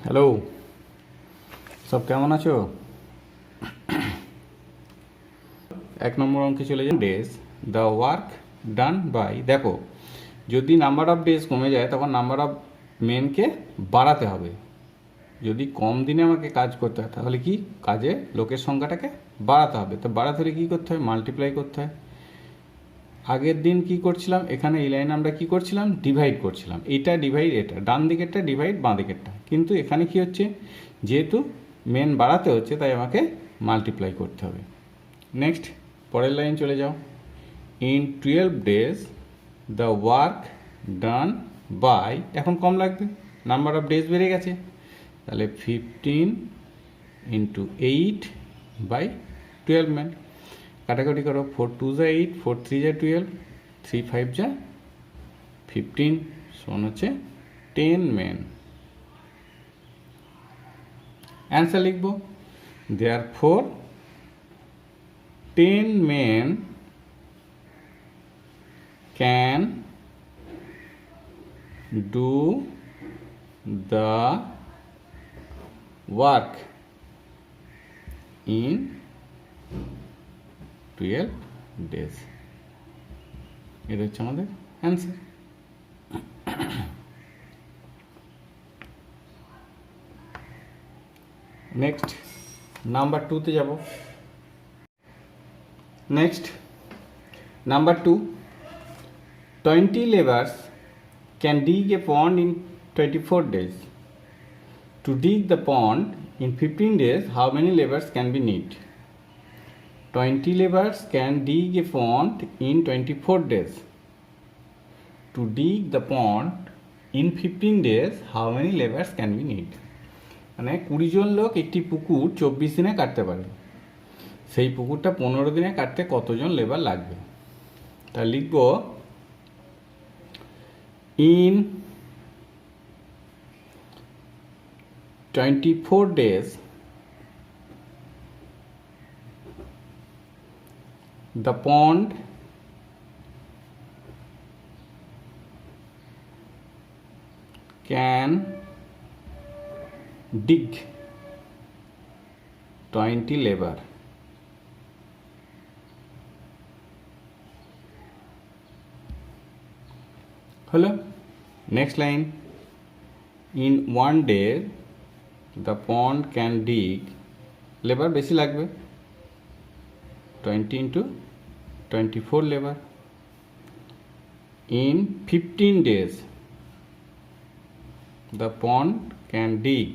Hello, সব কেমন আছো? 1 নম্বর অঙ্কে চলে যান। Days the work done by, দেখো যদি নাম্বার অফ ডেজ কমে যায় তখন নাম্বার অফ মেনকে বাড়াতে হবে। যদি কম দিনে আমাকে কাজ করতে হয় তাহলে কি কাজে লোকের সংখ্যাটাকে বাড়াতে হবে। তো বাড়াতে হলে কী করতে হয়? মাল্টিপ্লাই করতে হয়। আগের দিন কি করছিলাম, এখানে এই লাইনে আমরা কি করছিলাম? ডিভাইড করছিলাম। এটা ডিভাইড, এটা ডান দিকেরটা ডিভাইড বাঁ দিকেরটা। কিন্তু এখানে কি হচ্ছে, যেহেতু মেন বাড়াতে হচ্ছে তাই আমাকে মাল্টিপ্লাই করতে হবে। নেক্সট পরের লাইন চলে যাও। In 12 days the work done by, এখন কম লাগবে, নাম্বার অফ ডেজ বেড়ে গেছে, তাহলে 15 ইন্টু 8/12 মেন। কাটাকাটি করো, 4 2 যা 8, 4 3 যা 12, 3 5 যা 15, সমান হচ্ছে 10 মেন। অ্যান্সার লিখব, therefore 10 men can do the work in 12 days। এটা হচ্ছে আমাদের অ্যান্সার। নেক্সট নাম্বার 2তে যাব। Next number 2, 20 laborers can dig a pond in 24 days. To dig the pond in 15 days, how many laborers can be needed? 20 laborers can dig a pond in 24 days. To dig the pond in 15 days, how many laborers can be needed? মানে 20 জন লোক একটি পুকুর 24 দিনে কাটতে পারে, সেই পুকুরটা 15 দিনে কাটতে কতজন লেবার লাগবে? তা লিখব, in 24 days the pond can dig 20 labor। হলো। Next line, in 1 day the pond can dig, labour বেশি লাগবে, 20 into 24 labour. in 15 days the pond can dig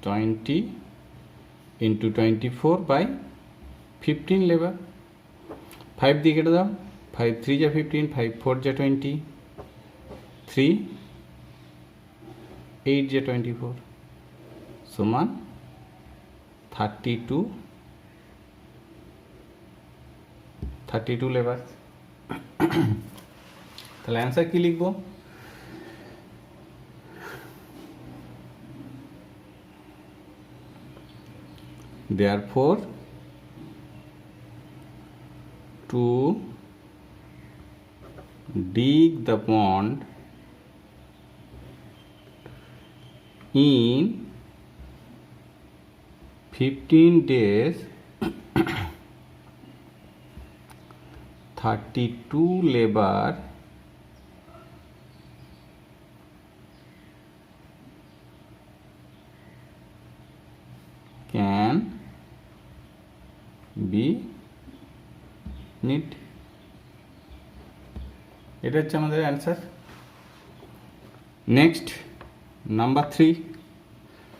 20 into 24/15 labour. 5 দিয়ে কেটে দাও, 5 3 যা 15, 5 4 যা 20, 3 8 যা 24, সমান 32 লেবার। তাহলে অ্যান্সার কি লিখবো? therefore to dig the pond in 15 days 32 labor can be need। এটা হচ্ছে আমাদের অ্যান্সার। নেক্সট নাম্বার 3,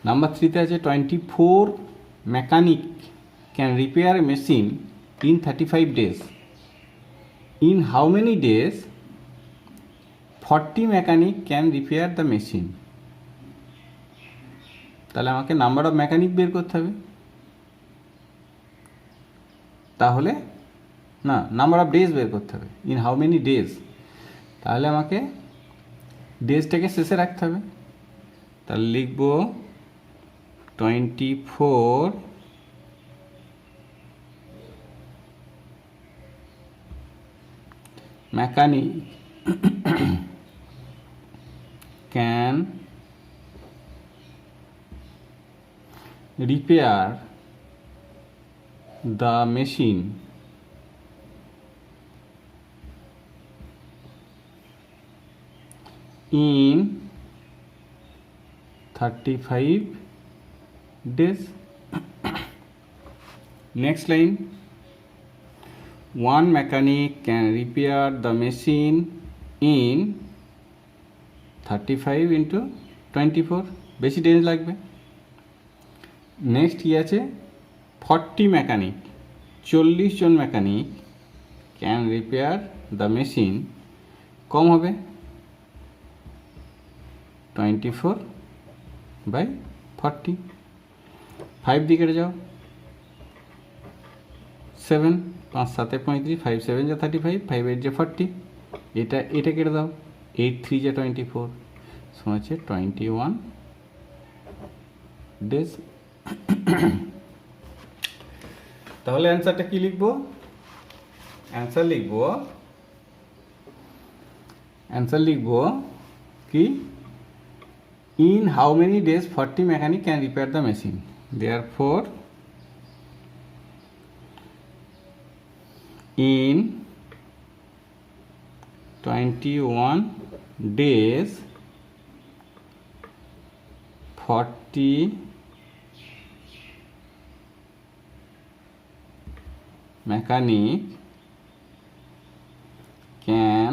নাম্বার 3তে আছে 24 mechanic can repair A machine in 35 days. In how many days 40 mechanic can repair the machine? তাহলে আমাকে number of mechanic বের করতে হবে, তাহলে না, নাম্বার অফ ডেজ বের করতে হবে। ইন হাউ মেনি ডেজ, তাহলে আমাকে ডেজটাকে শেষে রাখতে হবে। তাহলে লিখব 24 mechanic can repair the machine in 35 days. Next line, one mechanic can repair the machine in 35 into 24, বেশি ডেজ লাগবে। নেক্সট কি আছে, 40 মেকানিক, 40 জন mechanic can repair the machine, কম হবে 24/40। 5 দিকে যাও, 7, 5 7 35, 5 7 যা 35, 5 8 যা 40, এটা কেটে দাও, 8 3 যা 24, হচ্ছে 21 ডেজ। তাহলে অ্যান্সারটা কি লিখবো? অ্যান্সার লিখবো কি, in how many days 40 mechanic can repair the machine, therefore in 21 days 40 mechanic can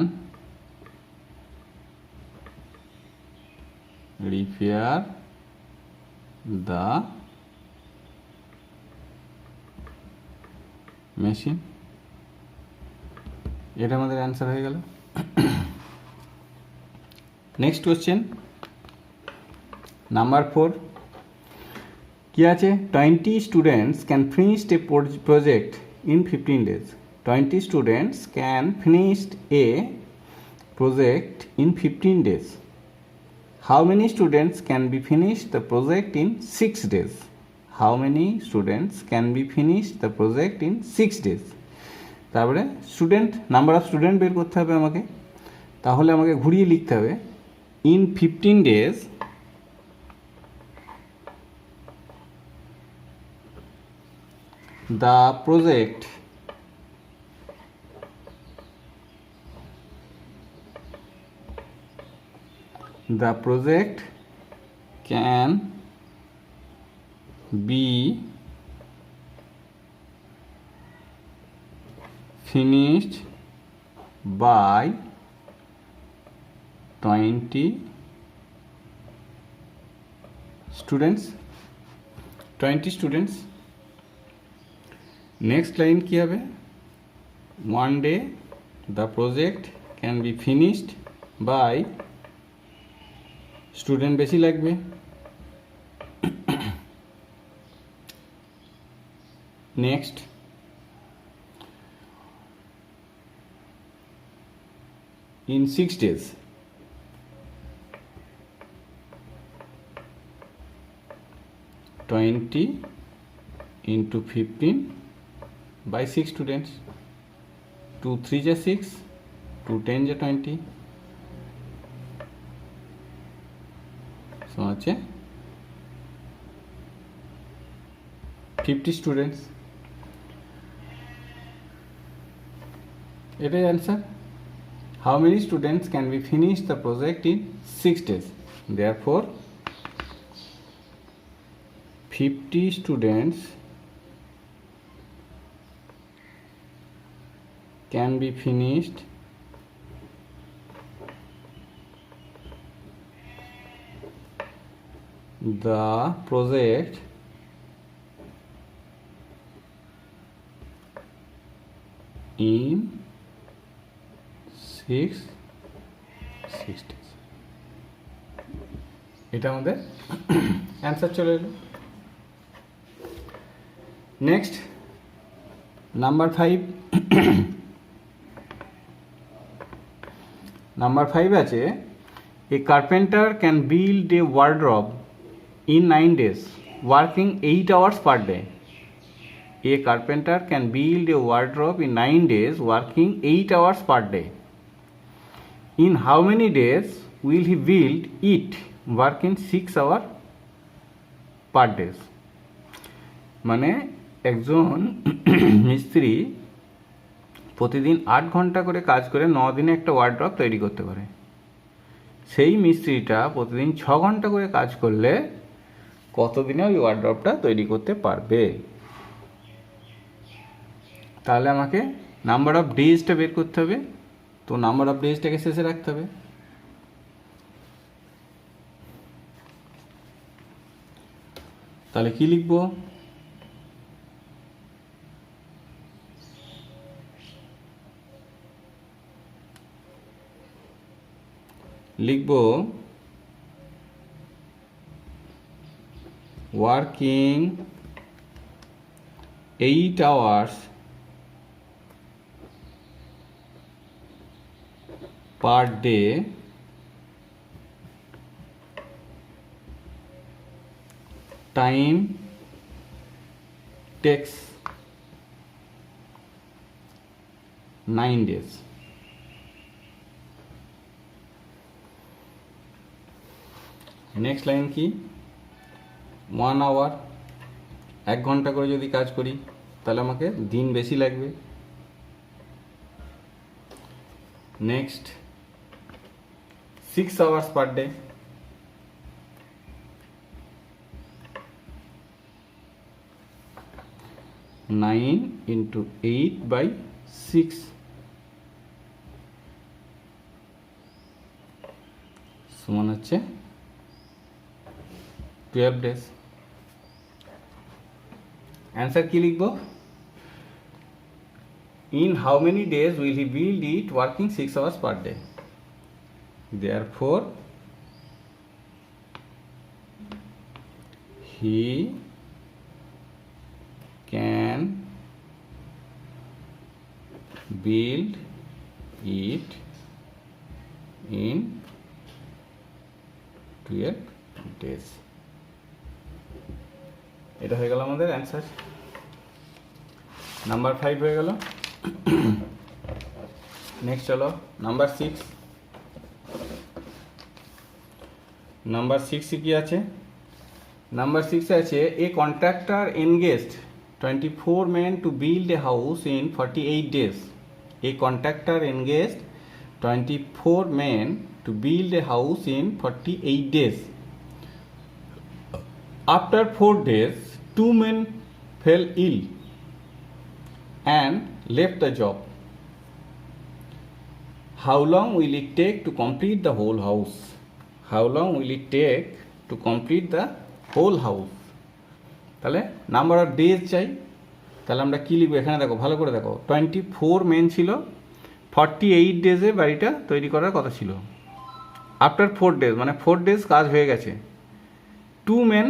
repair the machine। এটা আমাদের অ্যান্সার হয়ে গেল। নেক্সট কোশ্চেন নাম্বার 4 কি আছে, 20 students can finish A project in 15 days। 20 students can finish A project in 15 days। How many students can be finished the project in 6 days? How many students can be finished the project in 6 days? তারপরে student, number of student বের করতে হবে আমাকে, তাহলে আমাকে ঘুরিয়ে লিখতে হবে in 15 days the project can be finished by 20 students। 20 students। Next line কি হবে, one day the project can be finished by, student বেশি লাগবে, next in 6 days। 20 into 15 by 6 students, 2 3 ja 6, 2 10 ja 20, so আছে 50 students। এটাই answer. How many students can we finish the project in 6 days? Therefore 50 students can be finished the project in 6 days। এটা আমাদের answer চলে এলো। Next number 5। Number 5 আছে, a carpenter can build a wardrobe in 9 days working 8 hours per day। A carpenter can build a wardrobe in 9 days working 8 hours per day। In how many days will he build it working 6 hours per day? মানে একজন মিস্ত্রি প্রতিদিন 8 ঘন্টা করে কাজ করে 9 দিনে একটা ওয়ার্ড্রপ তৈরি করতে পারে। সেই মিস্ত্রিটা প্রতিদিন 6 ঘন্টা করে কাজ করলে কতদিনে ওই ওয়ার্ড্রপটা তৈরি করতে পারবে? তাহলে আমাকে নাম্বার অফ ডেজটা বের করতে হবে। তো নাম্বার অফ ডেজটাকে শেষে রাখতে হবে। তাহলে কি লিখব? লিখব working 8 hours per day time takes 9 days. Next line কি? 1 hour, 1 ঘন্টা করে যদি কাজ করি তাহলে আমাকে দিন বেশি লাগবে। Next 6 hours per day, nine into 8/6 সমান হচ্ছে 12 days। অ্যান্সার কি লিখব? In how many days will he build it working 6 hours per day? Therefore, he can build it in 12 days. এটা হয়ে গেল আমাদের অ্যান্সার। নাম্বার 5 হয়ে গেল। নেক্সট চলো নাম্বার 6। নাম্বার 6 কি আছে? নাম্বার 6 আছে এ contractor engaged 24 men to build a house in 48 days. A contractor engaged 24 men to build a house in 48 days. After 4 days, 2 men fell ill and left the job. How long will it take to complete the whole house? How long will it take to complete the whole house? তাহলে number of days চাই। তাহলে আমরা কী লিখবো? এখানে দেখো, ভালো করে দেখো, 24 মেন ছিল, 48 ডেজে বাড়িটা তৈরি করার কথা ছিল। আফটার 4 ডেজ মানে 4 ডেজ কাজ হয়ে গেছে। 2 মেন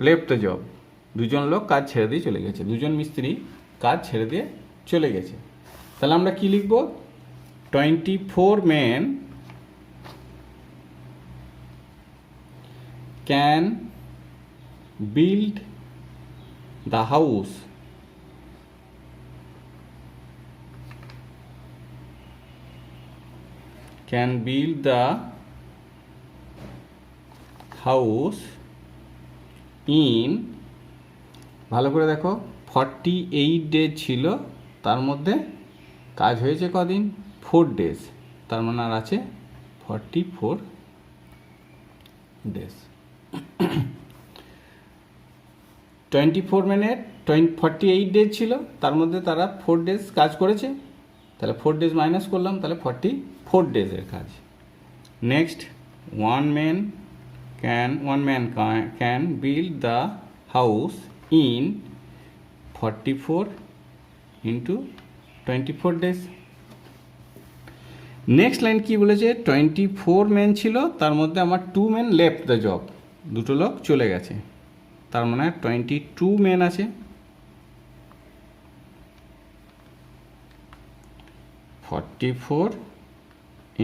লেফট দ্য জব, দুজন লোক কাজ ছেড়ে দিয়ে চলে গেছে, দুজন মিস্ত্রি কাজ ছেড়ে দিয়ে চলে গেছে। তাহলে আমরা কি লিখব? 24 men can build the house in, ভালো করে দেখো, 48 ডেজ ছিল, তার মধ্যে কাজ হয়েছে কদিন? 4 ডেজ, তার মানে আর আছে 44 ডেজ। 24 মিনিট 48 ডেজ ছিল, তার মধ্যে তারা 4 ডেজ কাজ করেছে, তাহলে 4 ডেজ মাইনাস করলাম, তাহলে 44 ডেজের কাজ। Next, one man can build the house in 44 into 24 days. Next line কি বলেছে? 24 মেন ছিল, তার মধ্যে আমার 2 মেন লেফট দ্য জব, দুটো লোক চলে গেছে, তার মানে 22 মেন আছে। 44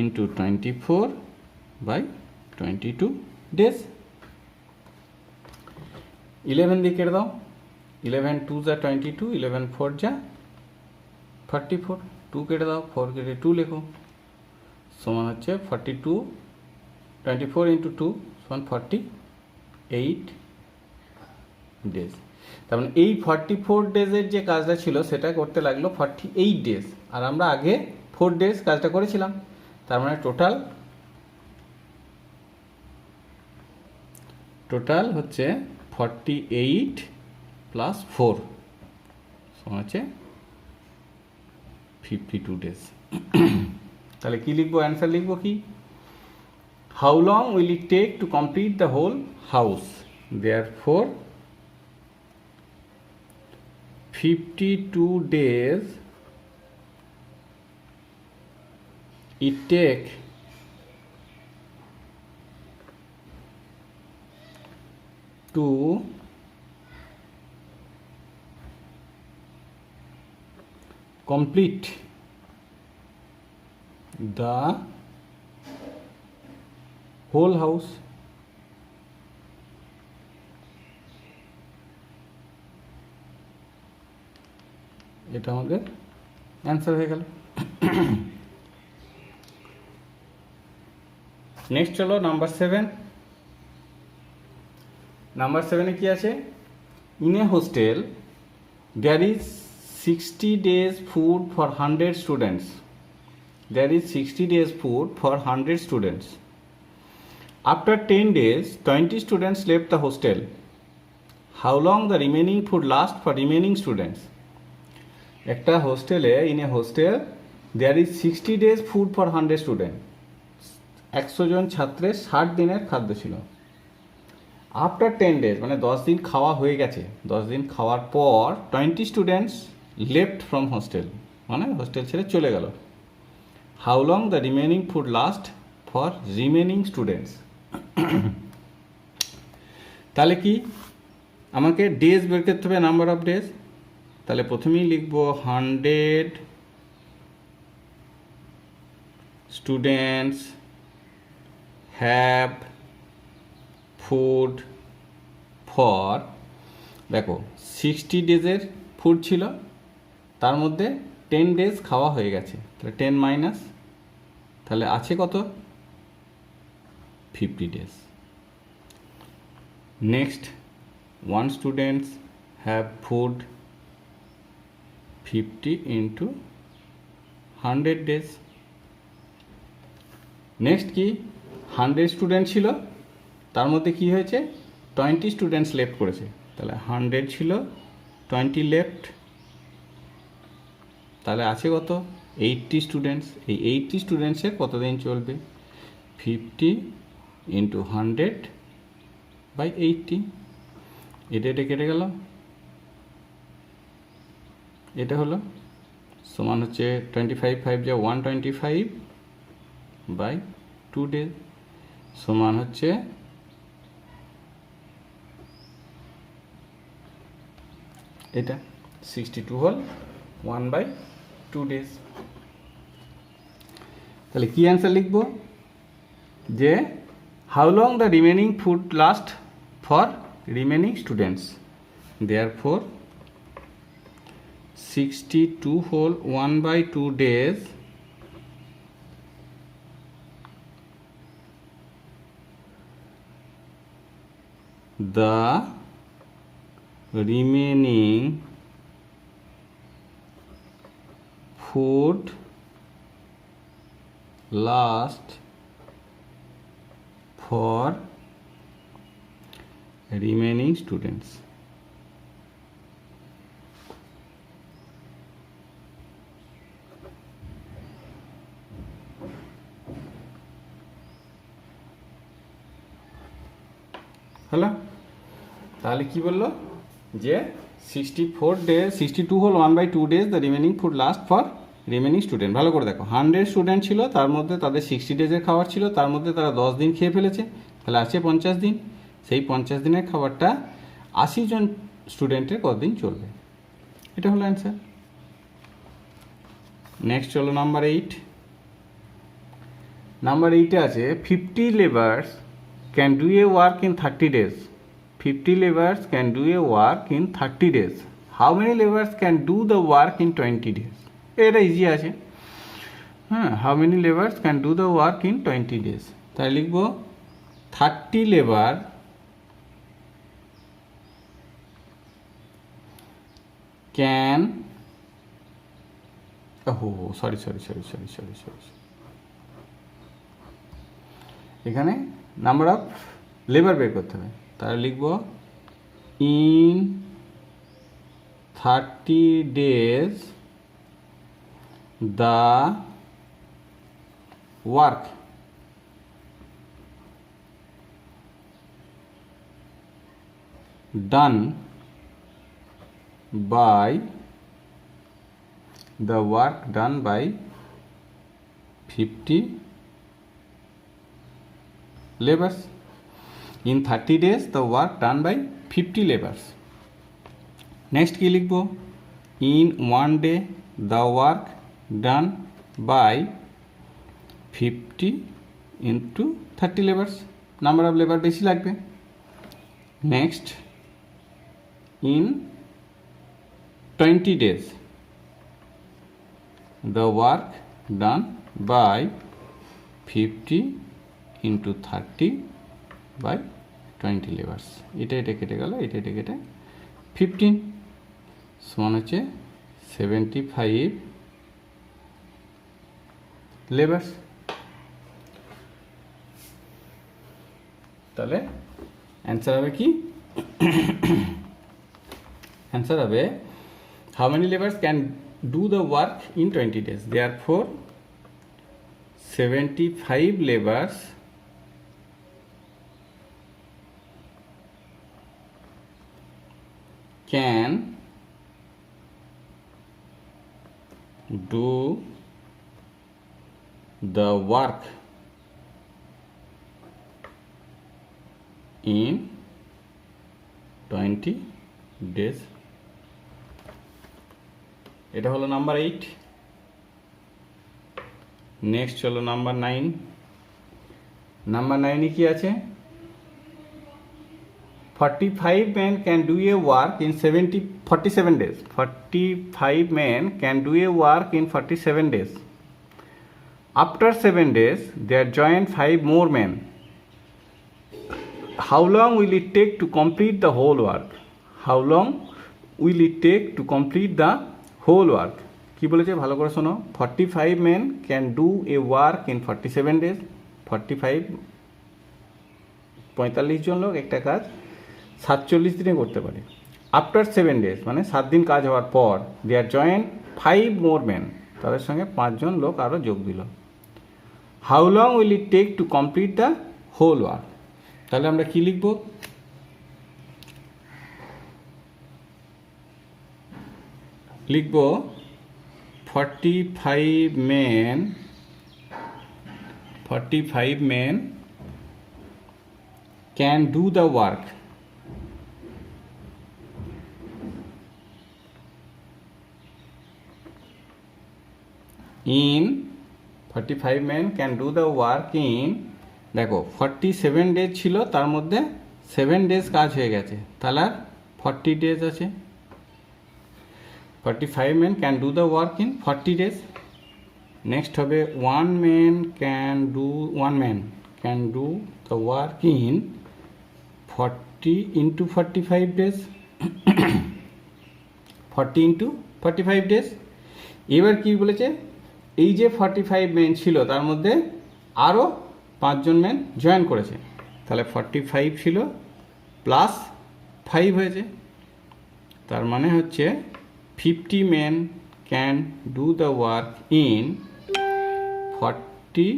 into 24/22 ডেজ। 11 দিয়ে কেটে দাও, 11 2 যা 22, 11 4 যা 44, 2 কেটে দাও, 4 কেটে 2 লেখো, সমান হচ্ছে 42, 24 into 2 সমান 48 ডেজ। তার মানে এই 44 ডেজের যে কাজটা ছিল সেটা করতে লাগলো 48 ডেজ, আর আমরা আগে 4 ডেজ কাজটা করেছিলাম। তার মানে টোটাল হচ্ছে 48 প্লাস 4 সমান হচ্ছে 52 ডেজ। তাহলে কি লিখবো, অ্যান্সার লিখবো কি, how long will it take to complete the whole house, therefore 52 days it take to complete the whole house. এটা আমাদের অ্যান্সার হয়ে গেল। নেক্সট চলো নাম্বার 7। নাম্বার 7-এ কি আছে, in a hostel there is 60 days food for 100 students. There is 60 days food for 100 students. After 10 days 20 students left the hostel. How long the remaining food last for remaining students? একটা হোস্টেলে, in a hostel there is 60 days food for 100 student, 100 জন ছাত্রের 60 দিনের খাদ্য ছিল। After 10 days মানে 10 দিন খাওয়া হয়ে গেছে, 10 দিন খাওয়ার পর 20 স্টুডেন্টস লেফট ফ্রম হোস্টেল, মানে হোস্টেল ছেড়ে চলে গেল। How long the remaining food last for remaining students. তাহলে কি আমাকে ডেজ বের করতে হবে, নাম্বার অফ ডেজ। তাহলে প্রথমেই লিখব 100 স্টুডেন্টস হ্যাভ ফুড ফর, দেখো 60 ডেজের ফুড ছিল, তার মধ্যে 10 ডেজ খাওয়া হয়ে গেছে, তাহলে 10 মাইনাস, তাহলে আছে কত, 50 days. Next 1 students have food 50 into 100 days. Next কি, 100 স্টুডেন্ট ছিল, তার মধ্যে কি হয়েছে 20 স্টুডেন্টস লেফট করেছে, তাহলে 100 ছিল 20 লেফট, তাহলে আছে কত 80 স্টুডেন্টস। এই 80 স্টুডেন্টসের কতদিন চলবে, 50 into 100/80, এটা কেটে গেল, এটা হলো সমান হচ্ছে 25 5 যা 125/2 ডেজ সমান হচ্ছে এটা 62 হল 1/2 ডেজ। তাহলে কি অ্যান্সার লিখব, যে how long the remaining food last for remaining students, therefore 62 whole 1/2 days the remaining food last for remaining students. হলো, তাহলে কি বললো, যে 64 ডেজ 62 হল 1/2 days the remaining food last for remaining student. ভালো করে দেখো, 100 স্টুডেন্ট ছিল, তার মধ্যে তাদের 60 ডেজের খাবার ছিল, তার মধ্যে তারা 10 দিন খেয়ে ফেলেছে, তাহলে আছে 50 দিন। সেই 50 দিনের খাবারটা 80 জন স্টুডেন্টের কতদিন চলবে, এটা হলো অ্যান্সার। নেক্সট চলো নাম্বার 8। নাম্বার 8-এ আছে 50 laborers can do a work in 30 days. 50 laborers can do a work in 30 days. How many laborers can do the work in 20 days? এটা ইজি আছে, হ্যাঁ, how many laborers can do the work in 20 days? তাই লিখব 30 labour can sorry, এখানে number of labour বের করতে হবে। তাহলে লিখব in 30 days the work done by 50 laborers. In 30 days the work done by 50 laborers. Next কি লিখব? In 1 day the work done by 50 into 30 laborers. Number of labor বেশি লাগবে। Next, in 20 days the work done by 50 into 30 by 20 laborers. এটা কেটে গেল, এটা কেটে 15 সমান হচ্ছে 75 laborers. তাহলে অ্যান্সার হবে কি? অ্যান্সার হবে how many laborers can do the work in 20 days. Therefore 75 laborers can do the work in 20 days. এটা হলো নাম্বার 8। নেক্সট হলো নাম্বার 9। নাম্বার 9 কি আছে? 45 men can do a work in 47 days. 45 men can do a work in 47 days. After 7 days, there join 5 more men. How long will it take to complete the whole work? How long will it take to complete the whole work? কি বলেছে ভালো করে শোনো। 45 men can do a work in 47 days. 45 জন লোক একটা কাজ 47 দিনে করতে পারে। আফটার 7 days মানে 7 দিন কাজ হওয়ার পর দেয়ার জয়েন 5 more men, তাদের সঙ্গে 5 জন লোক আরও যোগ দিল। How long will it take to complete the whole work? তাহলে আমরা কি লিখব? লিখব 45 men can do the work in 45 men can do the work in, দেখো 47 ডেজ ছিল, তার মধ্যে 7 ডেজ কাজ হয়ে গেছে, তাহলে আর 40 ডেজ আছে। 45 men can do the work in 40 days. Next হবে 1 man can do the work in 40 into 45 days. 40 into 45 days. এবার কি বলেছে? এই যে 45 মেন ছিল তার মধ্যে আরও 5 জন মেন জয়েন করেছে, তাহলে 45 ছিল প্লাস 5 হয়েছে, তার মানে হচ্ছে 50 men can do the work in 40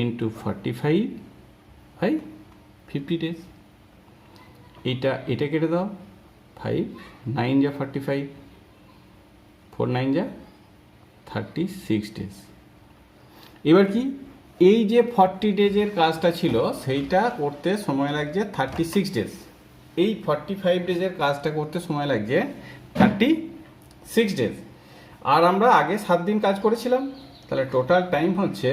into 45 by 50 days. এটা কেটে দাও, 5 9 যা 45, 4 9 যা 36 ডেজ। এবার কি এই যে 40 ডেজের কাজটা ছিল সেইটা করতে সময় লাগছে 36 ডেজ, এই 45 ডেজের কাজটা করতে সময় লাগছে 36 ডেজ, আর আমরা আগে 7 দিন কাজ করেছিলাম, তাহলে টোটাল টাইম হচ্ছে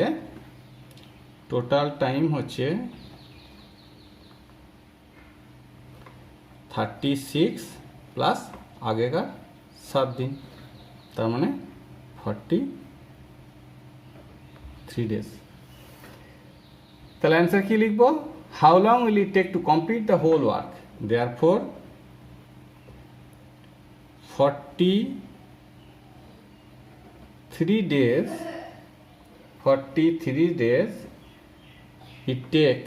36 প্লাস আগেকার 7 দিন, তার মানে 43 ডেজ। তাহলে অ্যান্সার কি লিখব? How long will it take to complete the whole work? Therefore 43 days, 43 days it take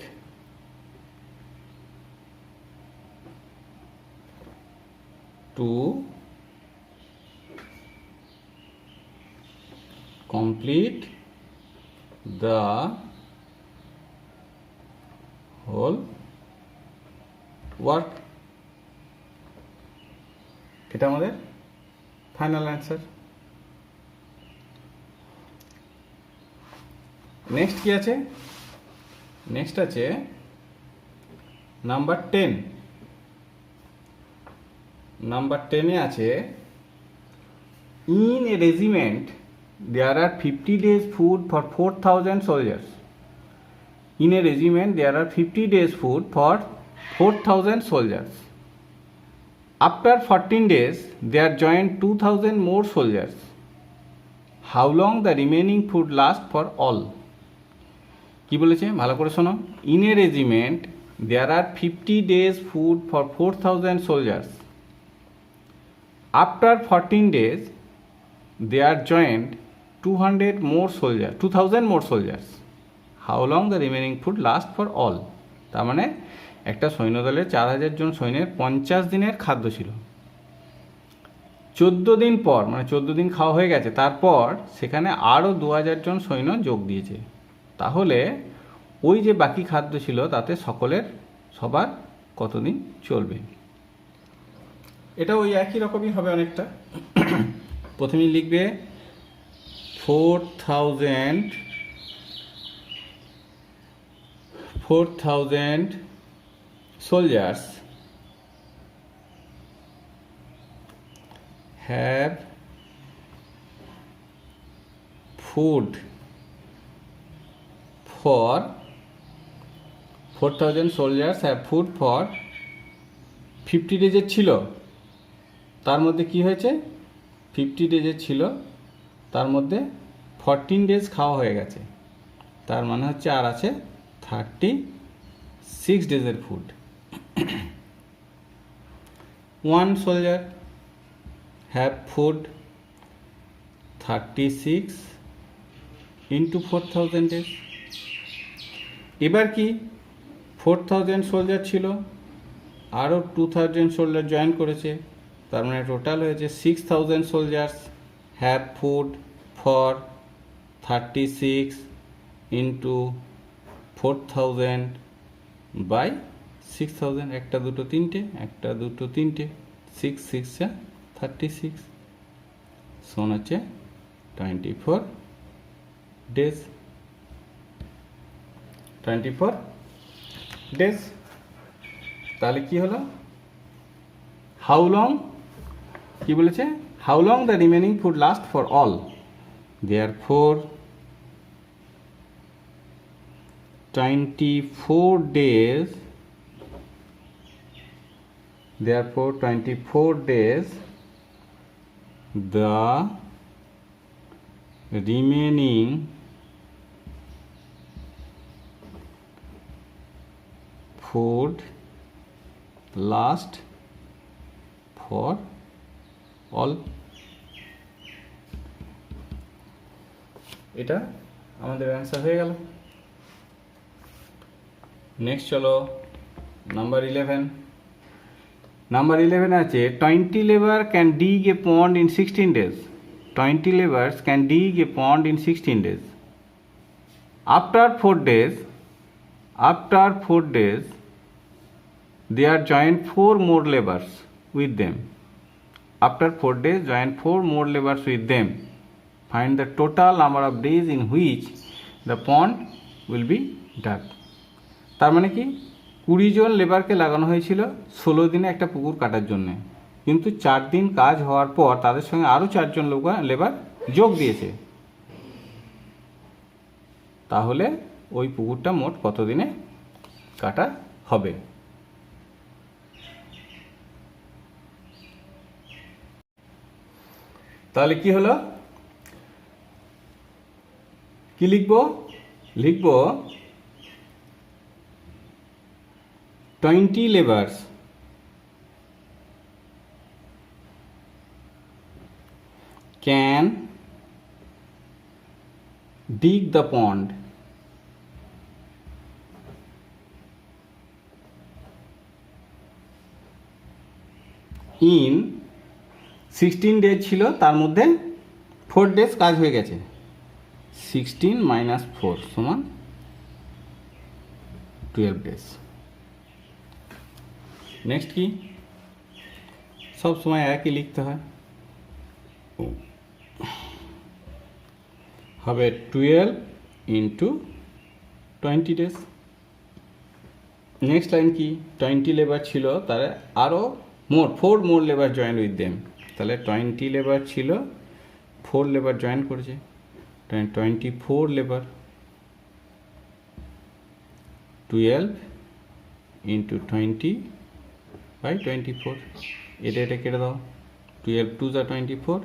to complete the whole work. এটা আমাদের ফাইনাল অ্যান্সার। নেক্সট কি আছে? নেক্সট আছে নাম্বার 10। নাম্বার 10-এ আছে in a regiment there are 50 days food for 4,000 soldiers. In a regiment there are 50 days food for 4,000 soldiers. After 14 days there joined 2,000 more soldiers. How long the remaining food last for all? কি বলেছে ভালো করে শোনো। In a regiment there are 50 days food for 4,000 soldiers. After 14 days they are joined 200 more soldiers, 2,000 more soldiers. How long the remaining food last for all? তার মানে একটা সৈন্যদলের 4,000 জন সৈন্যের 50 দিনের খাদ্য ছিল। 14 দিন পর, মানে 14 দিন খাওয়া হয়ে গেছে, তারপর সেখানে আরও 2,000 জন সৈন্য যোগ দিয়েছে। তাহলে ওই যে বাকি খাদ্য ছিল তাতে সবার কতদিন চলবে? এটা ওই একই রকমই হবে অনেকটা। প্রথমেই লিখবে 4,000 soldiers have food for 4,000 soldiers have food for 50 days ছিল। তার মধ্যে কি হয়েছে? 50 days ছিল, তার মধ্যে 14 days খাওয়া হয়ে গেছে, তার মানে হচ্ছে আর আছে 36 days food. 1 soldier have food 36 into 4,000 days। এবার কি 4,000 সোলজার ছিল, আরও 2,000 সোলজার জয়েন করেছে, তার মানে টোটাল হয়েছে 6,000 soldiers have food for 36 into 4,000 by 6,000। একটা দুটো তিনটে, 6 6 36 সমান হচ্ছে 24 days। 24 days। তাহলে কি হলো? হাউ লং, কি বলেছে? How long the remaining food last for all. Therefore 24 days, therefore 24 days the remaining food last for all। এটা আমাদের অ্যান্সার হয়ে গেল। নেক্সট চলো নাম্বার 11। নাম্বার 11 আছে 20 labour can dig a pond in 16 days। 20 laborers can dig a pond in 16 days. After 4 days they are joined 4 more laborers with them. After 4 days join 4 more laborers with them. Find the total number of days in which the pond will be dug. তার মানে কি 20 জন লেবারকে লাগানো হয়েছিল 16 দিনে একটা পুকুর কাটার জন্য, কিন্তু 4 দিন কাজ হওয়ার পর তাদের সঙ্গে আরও 4 জন লেবার যোগ দিয়েছে। তাহলে ওই পুকুরটা মোট কত দিনে কাটা হবে? তাহলে কি হলো? কি লিখবো? লিখবো 20 laborers can dig the pond in 16 days ছিল, তার মধ্যে 4 ডেজ কাজ হয়ে গেছে। 16 মাইনাস 4 সমান 12 ডেজ। নেক্সট কি, সব সময় একই লিখতে হয়, হবে 12 ইন্টু 20 ডেজ। নেক্সট লাইন কি, 20 লেবার ছিল, তার আরও মোর 4 মোর লেবার জয়েন উইথ দেম, তাহলে 20 লেবার ছিল, 4 লেবার জয়েন করেছে, 24 লেবার। 12 ইন্টু 20 বাই 24, এটা কেটে দাও, 12 2 যা 24,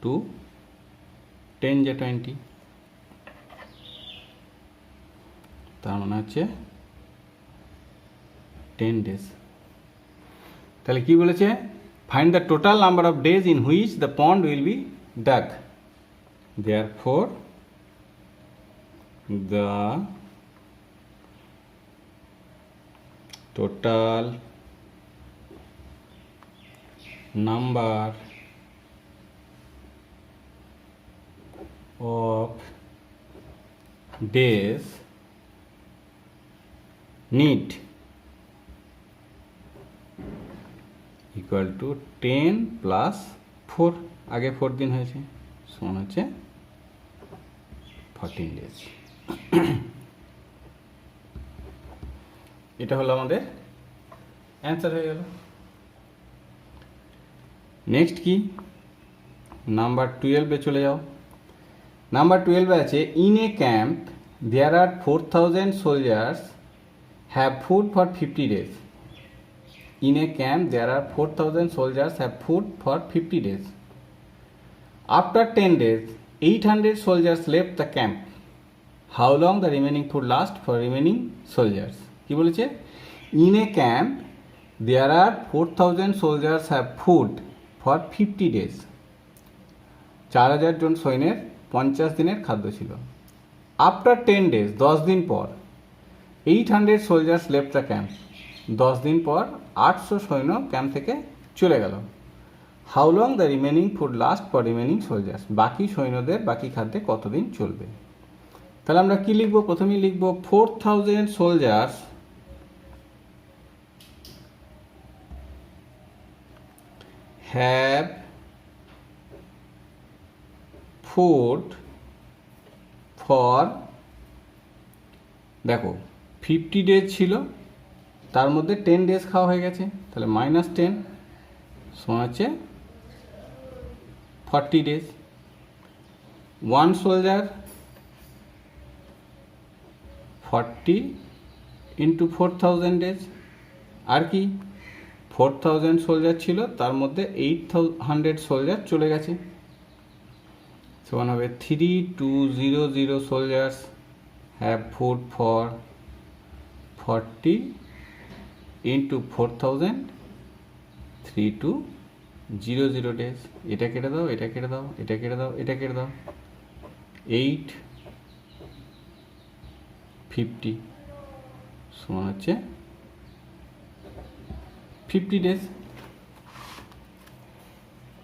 2 10 যা 20, তার মানে হচ্ছে 10 ডেজ। তাহলে কি বলেছে, find the total number of days in which the pond will be dug, therefore the total number of days need equal to 10 plus 4, আগে 4 দিন হয়েছে, সমান হচ্ছে 14 ডেজ। এটা হলো আমাদের অ্যান্সার হয়ে গেল। নেক্সট কি, নাম্বার 12-এ চলে যাও। নাম্বার 12-এ আছে, in a camp there are 4000 soldiers have food for 50 days. In a camp there are 4000 soldiers have food for 50 days. After 10 days 800 soldiers left the camp. How long the remaining food last for remaining soldiers. কি বলেছে, in a camp there are 4000 soldiers have food for 50 days. 4000 জন সৈন্যের 50 দিনের খাদ্য ছিল। After 10 days 10 দিন পর 800 soldiers left the camp. 10 দিন পর 800 সৈন্য ক্যাম্প থেকে চলে গেল। How long the remaining food last for remaining soldiers. বাকি সৈন্যদের বাকি খাদ্যে কতদিন চলবে। তাহলে আমরা কি লিখবো, প্রথমেই লিখবো 4000 সোলজার্স হ্যাভ ফুড ফর, দেখো 50 ডেজ ছিল, তার মধ্যে 10 ডেজ খাওয়া হয়ে গেছে, তাহলে -10 সমান হচ্ছে 40 ডেজ। 1 soldier 40 into 4000 days. আর কি, 4000 সোলজার ছিল, তার মধ্যে 800 সোলজার চলে গেছে, সমান হবে 3200 soldiers have food for 40 into 4000, 3200 days. এটা কেটে দাও, এটা কেটে দাও, এটা কেটে দাও, এটা কেটে দাও, 850 সমান হচ্ছে 50 ডেজ।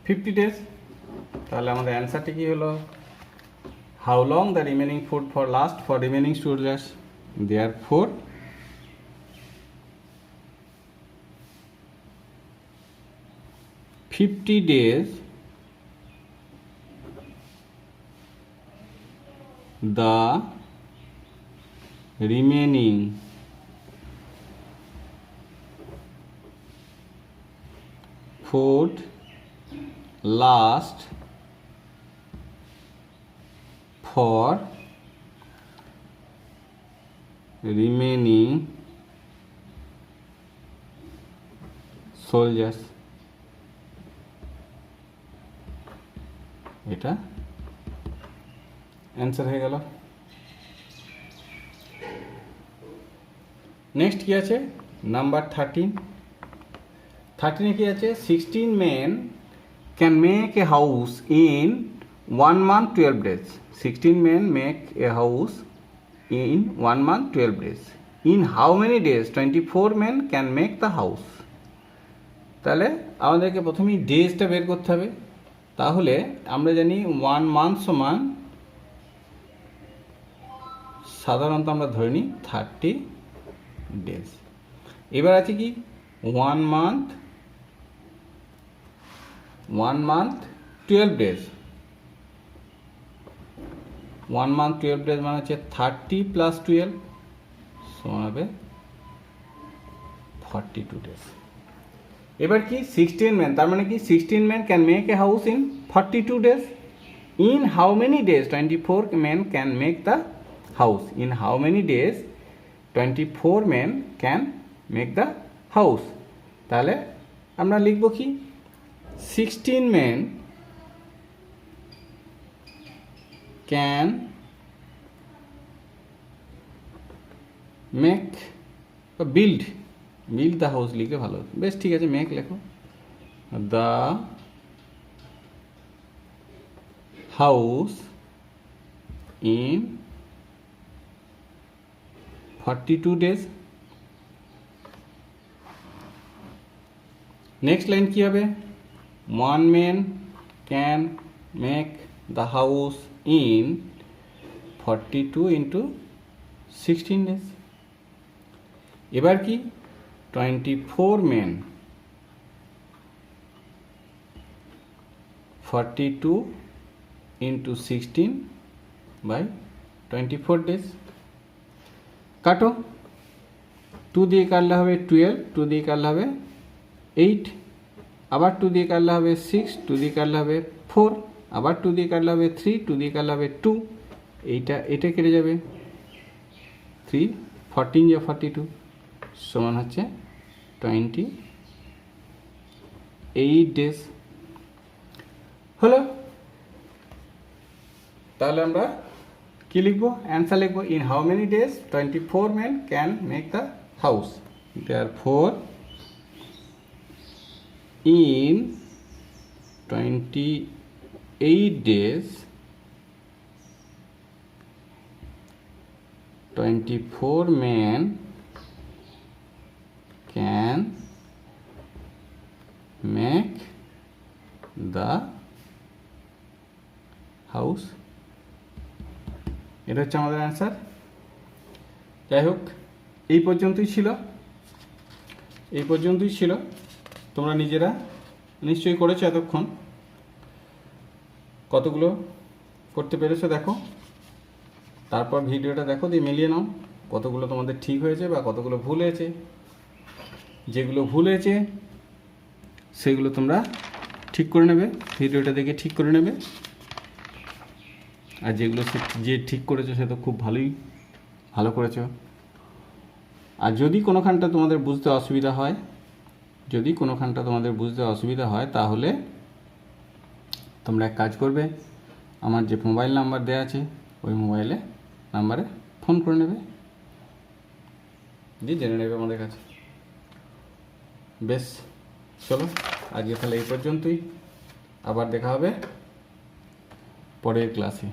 50 ডেজ। তাহলে আমাদের অ্যান্সারটি কি হলো, how long the remaining food for last for remaining soldiers, therefore $50 days the remaining food last for remaining soldiers। এটা অ্যান্সার হয়ে গেল। নেক্সট কি আছে, নাম্বার 13। 13-এ কি আছে, 16 men can make a house in 1 month 12 days. 16 men make a house in 1 month 12 days. In how many days 24 men can make the house? তাহলে আমাদেরকে প্রথমেই ডেজটা বের করতে হবে। তাহলে আমরা জানি 1 মান্থ সমান সাধারণত আমরা ধরে নিই 30 ডেজ। এবার আছে কি 1 মান্থ 12 ডেজ। 1 মান্থ 12 ডেজ মানে হচ্ছে 30 প্লাস 12 সমান হবে 42 ডেজ। এবার কি 16 men, তার মানে কি 16 men can make a house in 42 days. In how many days 24 men can make the house? In how many days 24 men can make the house? তাহলে আমরা লিখব কি 16 men can make or build the house লিখলে ভালো। বেশ ঠিক আছে, make লেখো। the house in 42 days। Next line কি হবে 1 man can make the house in 42 into 16 days। এবার কি 24 men 42 into 16 by 24 days। কাটো 2 দিয়ে কাটলে হবে 12, 2 দিয়ে কাটলে হবে 8, আবার 2 দিয়ে কাটলে হবে 6, 2 দিয়ে কাটলে হবে 4, আবার 2 দিয়ে কাটলে হবে 3, 2 দিয়ে কাটলে হবে 2, এটা কেটে যাবে 3, 14 যা 42 সমান হচ্ছে 28 ডেজ। হলো। তাহলে আমরা কি লিখবো, অ্যান্সার লিখবো in how many days 24 men can make the house. therefore in 28 days 24 men can make the house। এটা হচ্ছে আমাদের অ্যান্সার। যাই হোক, এই পর্যন্তই ছিল। তোমরা নিজেরা নিশ্চয়ই করেছো এতক্ষণ। কতগুলো করতে পেরেছো দেখো, তারপর ভিডিওটা দেখো, দিয়ে মিলিয়ে নাও কতগুলো তোমাদের ঠিক হয়েছে বা কতগুলো ভুল হয়েছে। যেগুলো ভুল হয়েছে সেগুলো তোমরা ঠিক করে নেবে, ভিডিওটা দেখে ঠিক করে নেবে। আর যেগুলো যে ঠিক করেছো সে তো খুব ভালো করেছো। আর যদি কোনোখানটা তোমাদের বুঝতে অসুবিধা হয় তাহলে তোমরা এক কাজ করবে, আমার যে মোবাইল নাম্বার দেওয়া আছে ওই নাম্বারে ফোন করে নেবে, দিয়ে জেনে নেবে আমাদের কাছে। বেশ, চলো আজকে তাহলে এই পর্যন্তই। আবার দেখা হবে পরের ক্লাসে।